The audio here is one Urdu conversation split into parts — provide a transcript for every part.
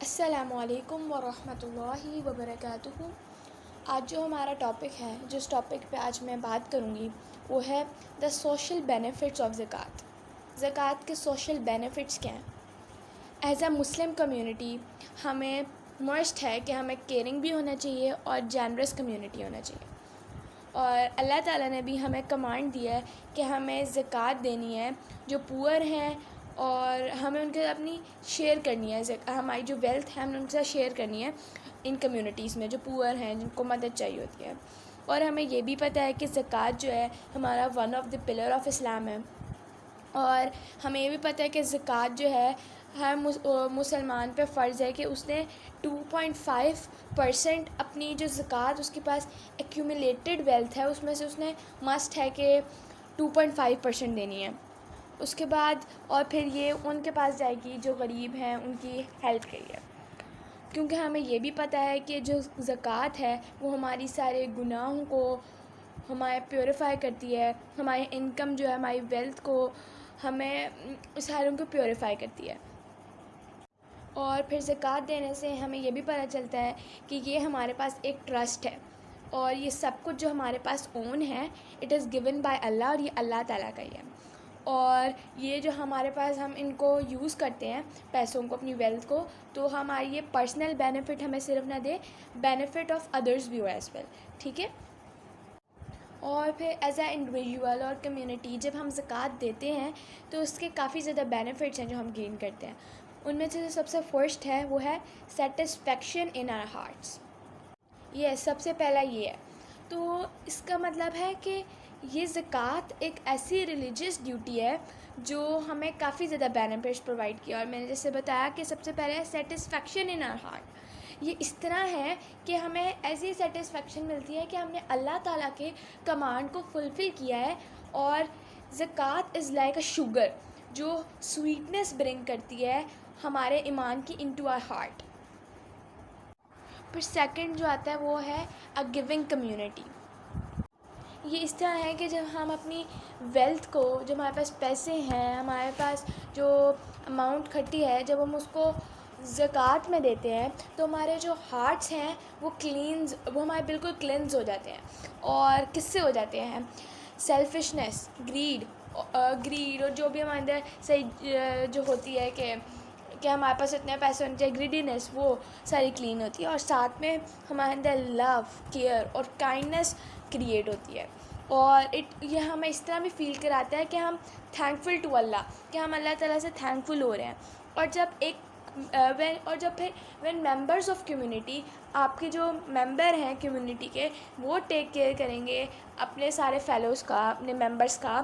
السلام علیکم ورحمۃ اللہ وبرکاتہ۔ آج جو ہمارا ٹاپک ہے، جس ٹاپک پہ آج میں بات کروں گی وہ ہے دا سوشل بینیفٹس آف زکوٰۃ۔ زکوٰۃ کے سوشل بینیفٹس کیا ہیں؟ ایز اے مسلم کمیونٹی ہمیں مسٹ ہے کہ ہمیں کیئرنگ بھی ہونا چاہیے اور جینرس کمیونٹی ہونا چاہیے، اور اللہ تعالیٰ نے بھی ہمیں کمانڈ دیا ہے کہ ہمیں زکوٰۃ دینی ہے جو پور ہیں، اور ہمیں ان کے اپنی شیئر کرنی ہے، ہماری جو ویلتھ ہے ہمیں ان کے ساتھ شیئر کرنی ہے ان کمیونٹیز میں جو پور ہیں، جن کو مدد چاہیے ہوتی ہے۔ اور ہمیں یہ بھی پتہ ہے کہ زکوٰۃ جو ہے ہمارا one of the pillar of Islam ہے، اور ہمیں یہ بھی پتہ ہے کہ زکوٰۃ جو ہے ہر مسلمان پہ فرض ہے کہ اس نے 2.5% اپنی جو زکوٰۃ اس کے پاس ایکیومولیٹڈ ویلتھ ہے اس میں سے اس نے مسٹ ہے کہ 2.5% دینی ہے۔ اس کے بعد اور پھر یہ ان کے پاس جائے گی جو غریب ہیں، ان کی ہیلپ کے لیے، کیونکہ ہمیں یہ بھی پتہ ہے کہ جو زکوٰۃ ہے وہ ہماری سارے گناہوں کو ہمارے پیوریفائی کرتی ہے، ہماری انکم جو ہے، ہماری ویلتھ کو، ہمیں ساروں کو پیوریفائی کرتی ہے۔ اور پھر زکوٰۃ دینے سے ہمیں یہ بھی پتہ چلتا ہے کہ یہ ہمارے پاس ایک ٹرسٹ ہے، اور یہ سب کچھ جو ہمارے پاس اون ہے اٹ از گون بائی اللہ، اور یہ اللہ تعالیٰ کا ہی ہے۔ اور یہ جو ہمارے پاس ہم ان کو یوز کرتے ہیں پیسوں کو، اپنی ویلتھ کو، تو ہماری یہ پرسنل بینیفٹ ہمیں صرف نہ دے، بینیفٹ آف ادرس بھی ہو ایز ویل، ٹھیک ہے۔ اور پھر ایز اے انڈیویژول اور کمیونٹی جب ہم زکوٰۃ دیتے ہیں تو اس کے کافی زیادہ بینیفٹس ہیں جو ہم گین کرتے ہیں۔ ان میں سے جو سب سے فرسٹ ہے وہ ہے سیٹسفیکشن ان آور ہارٹس۔ یہ سب سے پہلا یہ ہے، تو اس کا مطلب ہے کہ یہ زکوٰۃ ایک ایسی ریلیجیس ڈیوٹی ہے جو ہمیں کافی زیادہ بینیفٹس پرووائڈ کیا، اور میں نے جیسے بتایا کہ سب سے پہلے سیٹسفیکشن ان آور ہارٹ۔ یہ اس طرح ہے کہ ہمیں ایسی سیٹسفیکشن ملتی ہے کہ ہم نے اللہ تعالیٰ کے کمانڈ کو فلفل کیا ہے، اور زکوٰۃ از لائک اے شوگر جو سویٹنس برنگ کرتی ہے ہمارے ایمان کی انٹو آر ہارٹ۔ پھر سیکنڈ جو آتا ہے وہ ہے اے گیونگ کمیونٹی۔ یہ اس طرح ہے کہ جب ہم اپنی ویلتھ کو، جو ہمارے پاس پیسے ہیں، ہمارے پاس جو اماؤنٹ کھٹی ہے، جب ہم اس کو زکوٰۃ میں دیتے ہیں تو ہمارے جو ہارٹس ہیں وہ ہمارے بالکل کلینز ہو جاتے ہیں۔ اور کس سے ہو جاتے ہیں؟ سیلفشنس، گریڈ اور جو بھی ہمارے اندر صحیح جو ہوتی ہے کہ ہمارے پاس اتنے پیسے ہونے چاہیے، گریڈینس، وہ ساری کلین ہوتی ہے، اور ساتھ میں ہمارے اندر لو، کیئر اور کائنڈنیس کریٹ ہوتی ہے۔ اور یہ ہمیں اس طرح بھی فیل کراتا ہے کہ ہم تھینکفل ٹو اللہ، کہ ہم اللہ تعالیٰ سے تھینکفل ہو رہے ہیں۔ اور جب پھر وین ممبرس آف کمیونٹی، آپ کے جو ممبر ہیں کمیونٹی کے، وہ ٹیک کیئر کریں گے اپنے سارے فیلوز کا، اپنے ممبرس کا،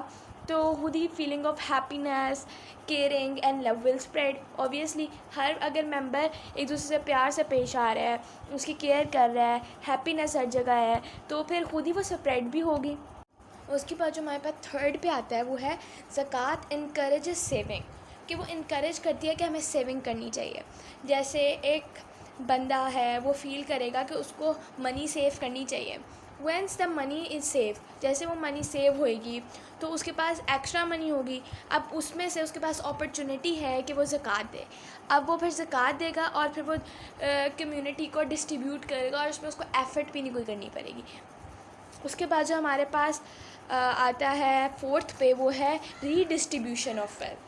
تو خود ہی feeling of happiness, caring and love will spread. Obviously اگر ممبر ایک دوسرے سے پیار سے پیش آ رہا ہے، اس کی کیئر کر رہا ہے، ہیپینیس ہر جگہ ہے، تو پھر خود ہی وہ اسپریڈ بھی ہوگی۔ اس کے بعد جو ہمارے پاس تھرڈ پہ آتا ہے وہ ہے زکوٰۃ انکریجز سیونگ، کہ وہ انکریج کرتی ہے کہ ہمیں سیونگ کرنی چاہیے۔ جیسے ایک بندہ ہے وہ فیل کرے گا کہ اس کو منی سیو کرنی چاہیے، وینس دا منی از سیو، جیسے وہ منی سیو ہوئے گی تو اس کے پاس ایکسٹرا منی ہوگی، اب اس میں سے اس کے پاس اپرچونیٹی ہے کہ وہ زکوٰۃ دے، اب وہ پھر زکوٰۃ دے گا اور پھر وہ کمیونٹی کو ڈسٹریبیوٹ کرے گا، اور اس میں اس کو ایفرٹ بھی نہیں کوئی کرنی پڑے گی۔ اس کے بعد جو ہمارے پاس آتا ہے فورتھ پہ وہ ہے ری ڈسٹریبیوشن آف ویلتھ۔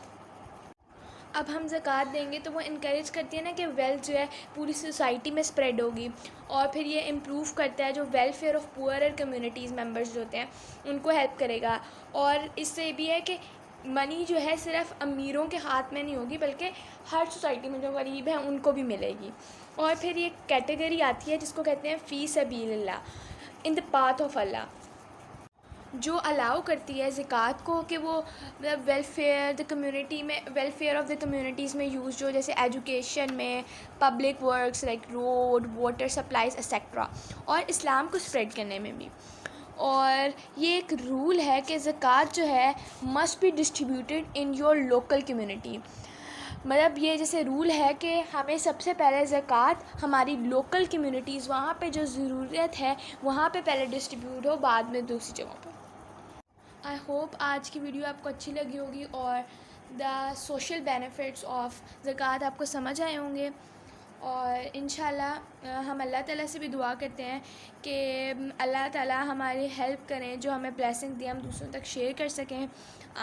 اب ہم زکوٰۃ دیں گے تو وہ انکریج کرتی ہے نا کہ ویلتھ جو ہے پوری سوسائٹی میں اسپریڈ ہوگی، اور پھر یہ امپروو کرتا ہے جو welfare of poor communities members جو ہوتے ہیں ان کو ہیلپ کرے گا۔ اور اس سے یہ بھی ہے کہ منی جو ہے صرف امیروں کے ہاتھ میں نہیں ہوگی بلکہ ہر سوسائٹی میں جو غریب ہیں ان کو بھی ملے گی۔ اور پھر یہ کیٹیگری آتی ہے جس کو کہتے ہیں فی سبیل اللہ، ان دا پاتھ آف اللہ، جو الاؤ کرتی ہے زکوٰۃ کو کہ وہ ویلفیئر دا کمیونٹی میں، ویلفیئر آف دا کمیونٹیز میں یوز ہو، جیسے ایجوکیشن میں، public works like road, water supplies et cetera, اور اسلام کو اسپریڈ کرنے میں بھی۔ اور یہ ایک رول ہے کہ زکوٰۃ جو ہے must be distributed in your local community, مطلب یہ جیسے رول ہے کہ ہمیں سب سے پہلے زکوٰۃ ہماری لوکل کمیونٹیز، وہاں پہ جو ضرورت ہے وہاں پہ پہلے ڈسٹریبیوٹ ہو، بعد میں دوسری جگہوں پہ۔ آئی ہوپ آج کی ویڈیو آپ کو اچھی لگی ہوگی، اور دا سوشل بینیفٹس آف زکوٰۃ آپ کو سمجھ آئے ہوں گے۔ اور انشاءاللہ ہم اللہ تعالیٰ سے بھی دعا کرتے ہیں کہ اللہ تعالیٰ ہماری ہیلپ کریں، جو ہمیں بلیسنگ دی ہم دوسروں تک شیئر کر سکیں.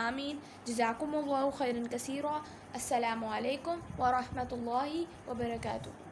آمین. جزاکم اللہ خیرا کثیرا. السلام علیکم ورحمۃ اللہ وبرکاتہ.